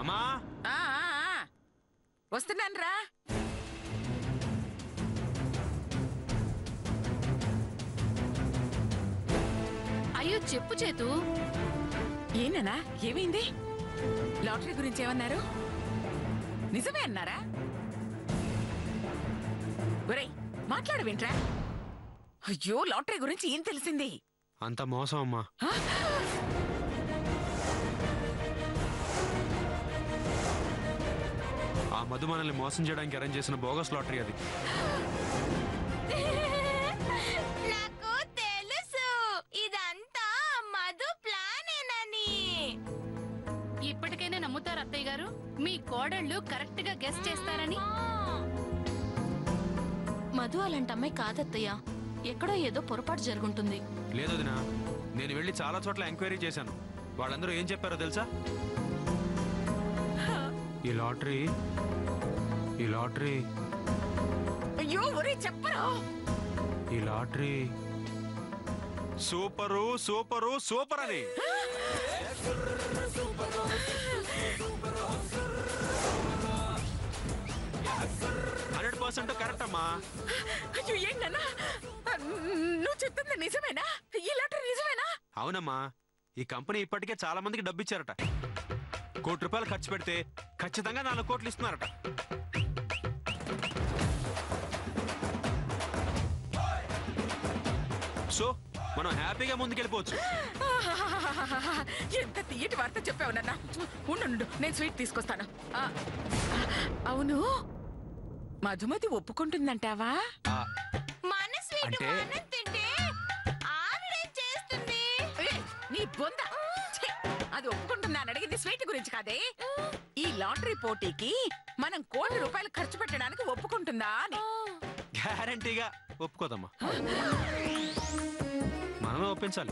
అమ్మా వస్తున్నాను రా. అయ్యో చెప్పు చేతు. ఏనా ఏమైంది? లాటరీ గురించి ఏమన్నారు? నిజమే అన్నారా? ఒరేయ్ మాట్లాడవేంట్రా? అయ్యో లాటరీ గురించి ఏం తెలిసింది? అంత మోసం అమ్మా. ఆ మధు మనల్ని మోసం చేయడానికి అరేంజ్ చేసిన బోగస్ లాటరీ అది. నాకు తెలుసు ఇదంతా మధు ప్లానేనని. ఇప్పటికైనా నమ్ముతారు అత్తయ్య గారు? మీ కోడళ్ళు కరెక్ట్ గా గెస్ చేస్తారని. మధు అలాంటి అమ్మాయి కాదత్తయ్య. ఎక్కడో ఏదో పొరపాటు జరుగుంటుంది. లేదు వదినా, నేను వెళ్ళి చాలా చోట్ల ఎంక్వైరీ చేశాను. వాళ్ళందరూ ఏం చెప్పారో తెలుసా? ఈ లాటరీ అయ్యో ఒరే చెప్పరా. ఈ లాటరీ సూపరు సూపరు సూపర్ అని. 100% కరెక్ట్ అమ్మా. అయ్యో ఏంటన్నా నువ్వు చెప్తుంది నిజమేనా? ఈ లాటరీ నిజమేనా? అవునమ్మా, ఈ కంపెనీ ఇప్పటికే చాలా మందికి డబ్బు ఇచ్చారట. ₹1 కోటి ఖర్చు పెడితే ఖచ్చితంగా 4 కోట్లు ఇస్తున్నారట. సో మనం హ్యాపీగా ముందుకెళ్ళిపోవచ్చు. ఎంత తీయటి వార్త చెప్పావు నాన్న. ఉండు నేను స్వీట్ తీసుకొస్తాను. అవును మధుమతి ఒప్పుకుంటుందంటావా? మన స్వీట్ మనం తింటే ఆవిడేం చేస్తుంది? నీ బొంద. అది ఒప్పుకుంటుందని అడిగింది స్వీట్ గురించి కాదే. ఈ లాటరీ పోటీకి మనం ₹1 కోటి ఖర్చు పెట్టడానికి ఒప్పుకుంటుందా అని. గ్యారంటీగా ఒప్పుకోదమ్మా. మనమే ఒప్పించాలి.